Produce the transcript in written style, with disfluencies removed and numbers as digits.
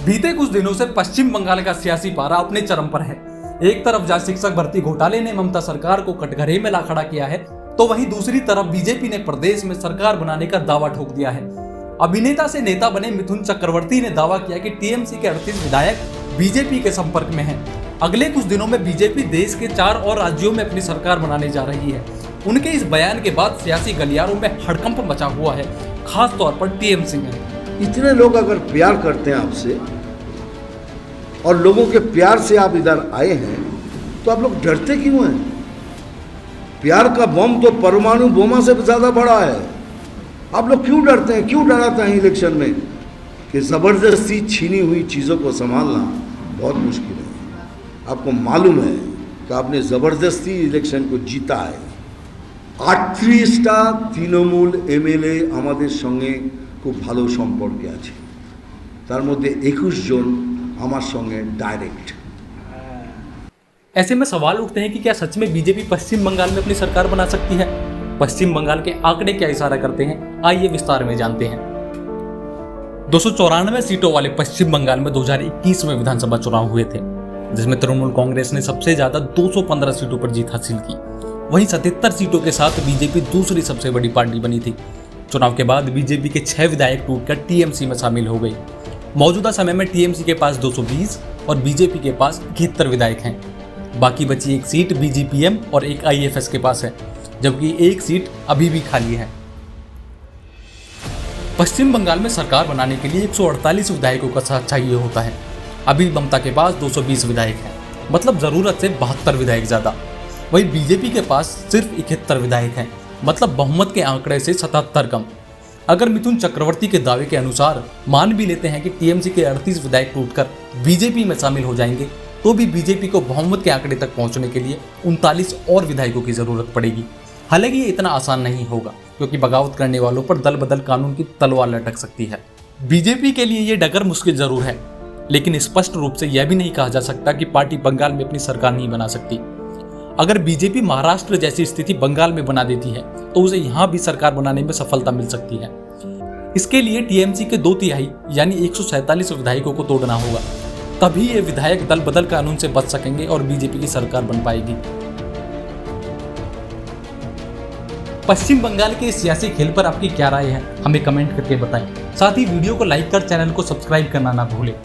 बीते कुछ दिनों से पश्चिम बंगाल का सियासी पारा अपने चरम पर है। एक तरफ जहां शिक्षक भर्ती घोटाले ने ममता सरकार को कटघरे में ला खड़ा किया है, तो वहीं दूसरी तरफ बीजेपी ने प्रदेश में सरकार बनाने का दावा ठोक दिया है। अभिनेता से नेता बने मिथुन चक्रवर्ती ने दावा किया कि टीएमसी के 38 विधायक बीजेपी के संपर्क में हैं। अगले कुछ दिनों में बीजेपी देश के 4 और राज्यों में अपनी सरकार बनाने जा रही है। उनके इस बयान के बाद सियासी गलियारों में हड़कंप मचा हुआ है, खास तौर पर टीएमसी में। इतने लोग अगर प्यार करते हैं आपसे और लोगों के प्यार से आप इधर आए हैं, तो आप लोग डरते क्यों हैं? प्यार का बम तो परमाणु बोमा से ज्यादा बड़ा है। आप लोग क्यों डरते हैं? क्यों डराते हैं इलेक्शन में? कि जबरदस्ती छीनी हुई चीज़ों को संभालना बहुत मुश्किल है। आपको मालूम है कि आपने जबरदस्ती इलेक्शन को जीता है। 38টা তৃণমূল এমএলএ আমাদের সঙ্গে খুব ভালো সম্পর্কে আছে, তার মধ্যে 21 জন আমার সঙ্গে डायरेक्ट। ऐसे में सवाल उठते हैं कि क्या सच में बीजेपी पश्चिम बंगाल में अपनी सरकार बना सकती है? पश्चिम बंगाल के आंकड़े क्या इशारा करते हैं, आइए विस्तार में जानते हैं। 294 सीटों वाले पश्चिम बंगाल में 2021 में विधानसभा चुनाव हुए थे, जिसमें तृणमूल कांग्रेस ने सबसे ज्यादा 215 सीटों पर जीत हासिल की। वहीं 77 सीटों के साथ बीजेपी दूसरी सबसे बड़ी पार्टी बनी थी। चुनाव के बाद बीजेपी के 6 विधायक टूटकर टीएमसी में शामिल हो गए। मौजूदा समय में टीएमसी के पास 220 और बीजेपी के पास 71 विधायक हैं। बाकी बची एक सीट बीजीपीएम और एक आईएफएस के पास है, जबकि एक सीट अभी भी खाली है। पश्चिम बंगाल में सरकार बनाने के लिए 148 विधायकों का साथ चाहिए होता है। अभी ममता के पास 220 विधायक हैं, मतलब जरूरत से 72 विधायक ज्यादा। वहीं बीजेपी के पास सिर्फ 71 विधायक हैं, मतलब बहुमत के आंकड़े से 77 कम। अगर मिथुन चक्रवर्ती के दावे के अनुसार मान भी लेते हैं कि टीएमसी के 38 विधायक टूटकर बीजेपी में शामिल हो जाएंगे, तो भी बीजेपी को बहुमत के आंकड़े तक पहुंचने के लिए 39 और विधायकों की जरूरत पड़ेगी। हालांकि ये इतना आसान नहीं होगा, क्योंकि बगावत करने वालों पर दल बदल कानून की तलवार लटक सकती है। बीजेपी के लिए ये डगर मुश्किल जरूर है, लेकिन स्पष्ट रूप से यह भी नहीं कहा जा सकता कि पार्टी बंगाल में अपनी सरकार नहीं बना सकती। अगर बीजेपी महाराष्ट्र जैसी स्थिति बंगाल में बना देती है, तो उसे यहां भी सरकार बनाने में सफलता मिल सकती है। इसके लिए टीएमसी के 2/3 यानी 147 विधायकों को तोड़ना होगा, तभी ये विधायक दल बदल कानून से बच सकेंगे और बीजेपी की सरकार बन पाएगी। पश्चिम बंगाल के सियासी खेल पर आपकी क्या राय है, हमें कमेंट करके बताएं। साथ ही वीडियो को लाइक कर चैनल को सब्सक्राइब करना ना भूलें।